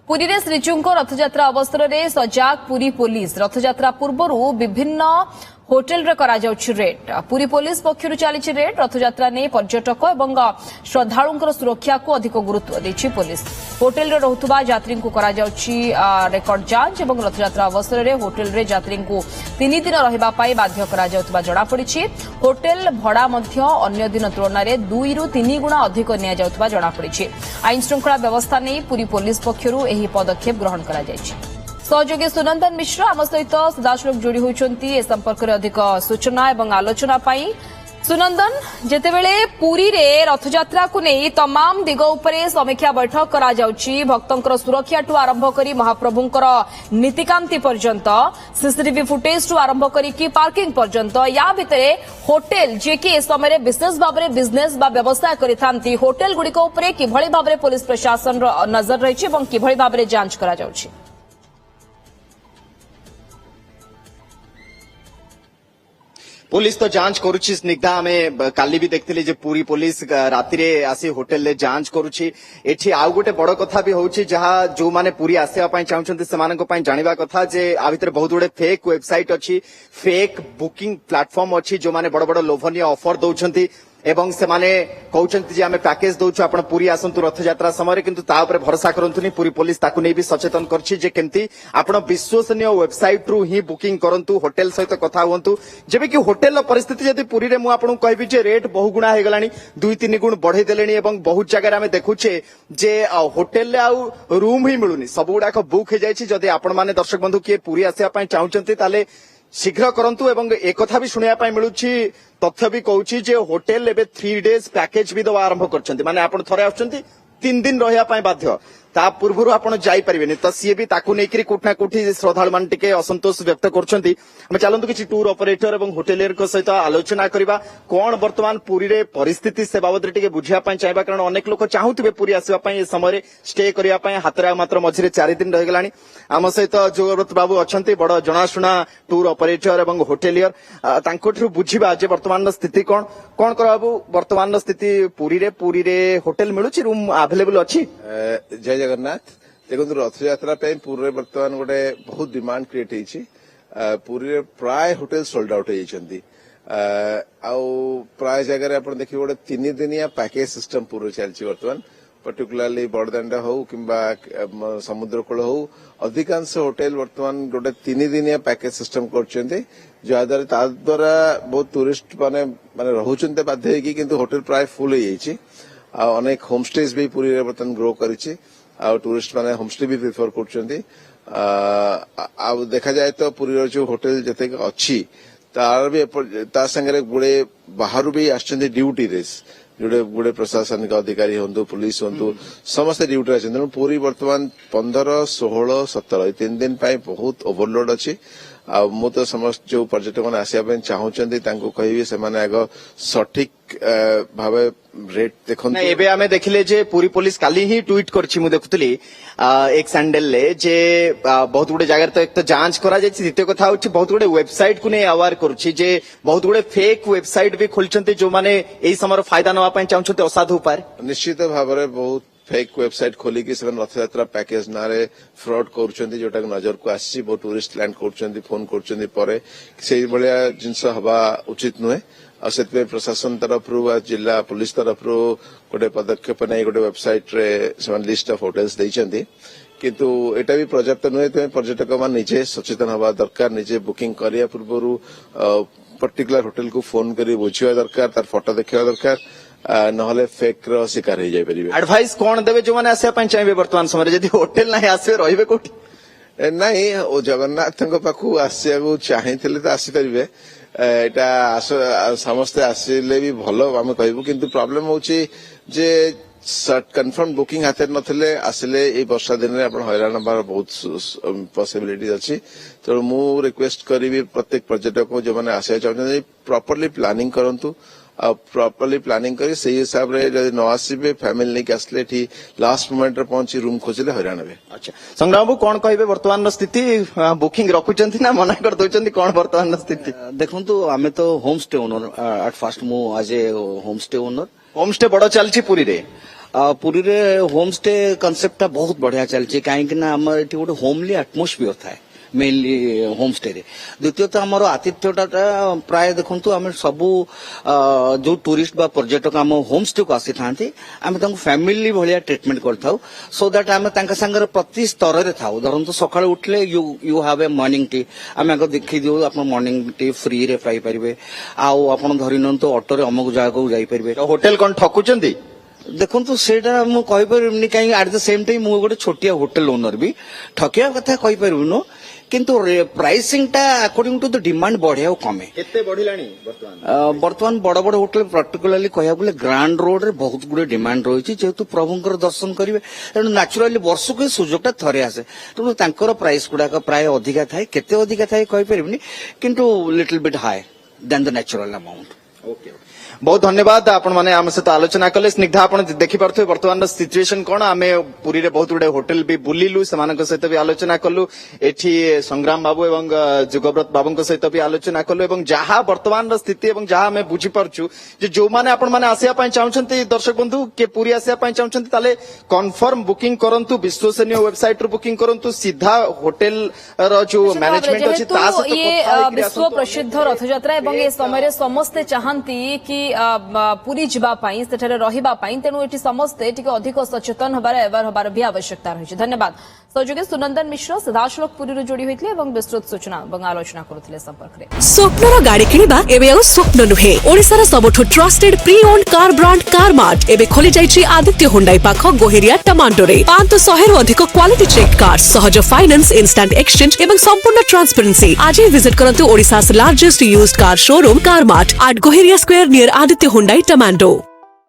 पुरी रे श्रीजूंको रथयात्रा अवसर में सजाग पुरी पुलिस रथयात्रा पूर्व विभिन्न होटेल रे करा जाउछि रेड। पुरी पुलिस पक्षरु चली रेड। रथयात्रा ने पर्यटक एवं श्रद्धालुंकर सुरक्षा को अधिक गुरुत्व देछि पुलिस। होटेल रे रहुतबा यात्री को करा जाउछि रेकॉर्ड जांच एवं रथयात्रा अवसर में होटेल रे यात्री को 3 दिन रहिबा पाई बाध्य करा जाउतबा जणा पड़िछि। होटेल भड़ा मध्य अन्य दिन तुलना रे 2 रु 3 गुणा अधिक निया जाउतबा जणा पड़िछि। आईन श्रृंखला व्यवस्था नै पुरी पुलिस पक्षरु एही पदक्षेप ग्रहण करा जाइछि। सहयोगी सुनंदन मिश्र आम सहित सीधासलख जोड़ी होती ए संपर्क में अधिक सूचना और आलोचना पाई। सुनंदन, जेतेबेले पुरी रे रथयात्रा को नहीं तमाम दिग उपरे समीक्षा बैठक करा जाउछि, भक्तंकर सुरक्षा ठू आरंभ करी महाप्रभुंकर नीतिकांति पर्यंत सीसीटीवी फुटेज ठू आरंभ करी कि पार्किंग पर्यंत या भितरे होटेल जे कि ए समय विशेष भाव में बिजनेस बा व्यवसाय करिथांती होटेल गुड़िक उपरे किभଳି भाव में पुलिस प्रशासन नजर रही और किभଳି भाव में जांच करा जाउछि। पुलिस तो जांच करुछि। स्निग्धा आमे काली भी देखथिले जे पूरी पुलिस राति रे आसी होटेल ले जांच करुछि। एठी आउ गोटे बड़ कथा भी होछि जहा जो माने पूरी आसीबा पई चाहुछन्ती सेमानक पई जानिबा कथा जे आ भितर बहुत गुडे फेक वेबसाइट अछि, फेक बुकिंग प्लेटफॉर्म अछि जो माने बड़ बड़ लोभनीय ऑफर दउछन्ती एवं से माने कहउछन्ती जे आमे पैकेज दउछु आपण पूरी आसंतु रथयात्रा समय किंतु ता ऊपर भरोसा करंतुनी। पूरी पुलिस ताकु नै भी सचेतन करछि जे केमती आपण विश्वसनीय वेबसाइट रु ही बुकिंग करंतु, होटेल सहित कथा हुंतु। जेबे कि होटेल परिस्थिति जदि पूरी रे मु आपण कहबी जे रेट बहु गुणा हे गलानी, 2-3 गुण बढ़े देलेनी एवं बहुत जगह आमे देखुछे जे होटेल ले आउ रूम ही मिलुनी, सब गुडा बुक हे जायछि। जदि आपण माने दर्शक बंधु के पूरी आसिया पई चाहुचंती ताले शीघ्र करंतु। एवं एक कथा भी सुनिया पई मिलुछि, तथ्य भी कहूछि जे होटेल एबे 3 डेज पैकेज भी दवा आरंभ करछन्ती, माने आपण थरे आछन्ती 3 दिन रहिया पई बाध्य, ता पूर्वरु आपण जाई परिबेनी। त सीए भी ताकू नेकरी कोठना कोठी श्रद्धालु मान टिके असंतोष व्यक्त करछन्ती। हम चालंतु किछि टूर ऑपरेटर एवं होटेलियर को सहित आलोचना करिबा कोन वर्तमान पूरी रे परिस्थिति से बाबद रे टिके बुझिया पई चाहबा, कारण अनेक लोक चाहुथिबे पूरी आसीबा पई ए समय रे स्टे करिया पई। हातरा मात्र मझिरे 4 दिन रहि गलानी। आम सहित जोगव्रत बाबू अछन्ती बड़ जनाशुना टूर ऑपरेटर एवं होटेलियर, तांकोठु बुझिबा जे वर्तमान स्थिति कोन कोन करबाबू। वर्तमान स्थिति पूरी रे होटेल मिलुछि, रूम अवेलेबल अछि। जय जगन्नाथ। देखो रथयात्रा पूरी बर्तमान गोटे बहुत डिमांड क्रिएट होती। पूरी प्राय होटेल सोल्ड आउट होती। प्राय जगह आप देखिए गोटे 3 दिनिया पैकेज सिस्टम पूरा चलती बर्तमान, पर्टिकुलाली बड़दाण्ड हो कि समुद्र कूल हो, अधिकांश होटेल बर्तमान गोटे 3 दिनिया पैकेज सिस्टम कर द्वारा बहुत टूरिस्ट माने रोचते बाध्य कि होटेल प्राय फुल हो जाइए। अनेक होमस्टेज भी पूरी बर्तमान ग्रो करिछि, टूरिस्ट माने होमस्टे भी प्रिफर करछन्ती। देखा जाए तो पूरी जो होटेल जते अच्छी तार भी ता संगे गुड़े बाहर भी आछन्ती ड्यूटी रे, जोड़े गुड़े प्रशासनिक अधिकारी हंतु पुलिस हंतु समस्त ड्यूटी आछन्ती। पूरी वर्तमान 15, 16, 17 3 दिन पाई बहुत ओवरलोड अछि। मु तो समस्त जो पर्यटक मैंने आसपा चाहूँगी कहबी से आग सठिक भाव रेट देखो। एबे आमे देखिले जे पूरी पुलिस काली ही ट्वीट करछि, मु देखुतली एक सैंडल ले जे बहुत गुडे जगह तो एक तो जांच करा जाय, द्वितीय कथा होछि बहुत गुडे वेबसाइट को नै अवेयर करछि जे बहुत गुडे फेक वेबसाइट भी खोलछन्ते जो माने एई समर फायदा नवा पय चाहछन्ते असाधु उपाय। निश्चित भाव में बहुत फेक वेबसाइट खोलिकी रथयात्रा पैकेज ना फ्रॉड करुछन्ती, जोटा नजर को आसी बहुत टूरिस्ट लैंड करुछन्ती, फोन करुछन्ती परे से भलिया जिंस हवा उचित नुहे। और से प्रशासन तरफ जिला पुलिस तरफ गोटे पदक्षेप नहीं गोटे वेबसाइट रे लिस्ट ऑफ होटेल्स देइछन्ती, किंतु एटा भी पर्याप्त नुहे। तो पर्यटक मान निजे सचेतन हवा दरकार, निजे बुकिंग करिया पूर्व पर्टिकुलर होटेल को फोन करी बुझिया दरकार, तार फोटो देखिया दरकार, नहले फेक रो शिकार हो जाय परिबे। एडवाइस कोन देबे जो माने आसे पय चाहिबे वर्तमान समय जदी होटेल नाही आसे रहिबे कोठी नाही ओ जगन्नाथ पाखु आसिया को चाहिथिले तो आसी परिबे। एटा समस्त आसिले भी भलो आमे कहबो, किंतु प्रॉब्लम होची जे कन्फर्म बुकिंग हाथ नथिले आसिले ए वर्षा दिन में आपण हैरान हबार बहुत पॉसिबिलिटी अछि। तो मु रिक्वेस्ट करिबी प्रत्येक पर्यटक को जो माने आसिया चाहते प्रॉपर्ली प्लानिंग करंतु, प्रॉपर्ली प्लानिंग करी से हिसाब रे जदि न आसीबे फैमिली लेके आसले ठी लास्ट मोमेंट रे पहुंची रूम खोजले हैरान हेबे। अच्छा संग्राम बाबू कोन कहबे वर्तमान स्थिति बुकिंग रखुचंती ना मना कर दोचंती, कोन वर्तमान स्थिति? देखंतु आमे तो home stay owner at first मु as a home stay owner. Home stay बड़ चलची पूरी रे पुरी रे होम स्टे कॉन्सेप्ट बहुत बढ़िया चलछि काहेकि ना हमर एठी गोटे होमली एटमॉस्फियर थाए मेनली होम स्टे रे द्वितीयत हमर आतिथ्यटा प्राय देखंतु हम सबु जो टूरिस्ट बा पर्यटक हम होम स्टे को आसी थांती हम तांको फैमिली भलिया ट्रीटमेंट करथाउ सो दैट हम तांका संगर प्रति स्तर रे थाउ धरंतु सकाळ उठले you have a morning tea हम आगे देखि दियो आपण मॉर्निंग टी फ्री रे पाई परिबे आउ आपण धरिनंतु ऑटो रे अमुक जागा को जाई परिबे होटेल कोन ठकुचंदी देखो सेटा मु कहि परिबनी कहीं एट द सेम टाइम मु गोटे छोटिया होटेल ओनर भी ठकिया कथा कहि परिबनो किंतु प्राइसिंग टा अकॉर्डिंग टू द डिमांड बढ़िया कमे केते बढ़िलानी वर्तमान वर्तमान बड़ बड़ होटेल पर्टिकुलरली कहया बोले ग्रांड रोड रे बहुत गुडे डिमांड रही जेहेतु प्रभुंकर दर्शन करिवे तेणु नेचुराली वर्षको सुजोगटा थरे आसे तेणु तांकर प्राइस गुडाक प्राय अधिका थाए केते अधिका थाए कहि परिबनी किंतु little bit high than the natural amount okay बहुत धन्यवाद आपण माने आम सहित आलोचना कले स्निग्धा आपण देखि पारथु वर्तमान सिचुएशन कोन आमे पुरी रे बहुत गुडे होटेल भी बुलिलु समानक सहित भी आलोचना कलु एठी संग्राम बाबू एवं जुगव्रत बाबूଙ୍କ सहित भी आलोचना कलु एवं जहा वर्तमान स्थिति एवं जहा हमें बुझी पारछु जे जो माने आपण माने आसिया पय चाहछन्ती दर्शक बंधु के पुरी आसिया पय चाहछन्ती ताले कंफर्म बुकिंग करंतु विश्वसनीय वेबसाइट रो बुकिंग करंतु सीधा होटेल रो जो मैनेजमेंट अछि ता सहित ये विश्व प्रसिद्ध रथयात्रा एवं ए समय रे समस्त चाहंती कि पुरी जीवा पाई सेठारे रहिबा पाई तेणु एठी समस्ते टिके अधिक सचेतन हबार भी आवश्यकता रही। धन्यवाद सहयोगी सुनंदन मिश्र सिधासलख पुरी जोड़ी होइतले एवं विस्तृत सूचना एवं आलोचना करुथिले संपर्क रे। स्वप्नर गाड़ी किनिबा एबे आ स्वप्न नुहे ओडिसार सबठु trusted pre owned car brand Carmart एबे खोली जाइछि आदित्य हुंडाई पाख गोहेरिया टमाटोरे 500 रु अधिक क्वालिटी चेक कार सहज फाइनेंस इंस्टेंट एक्सचेंज एवं संपूर्ण ट्रांसपेरेंसी आज ही विजिट करंतु Odisha's largest used car showroom Carmart at Gohiria square near Aditya Hyundai tomato.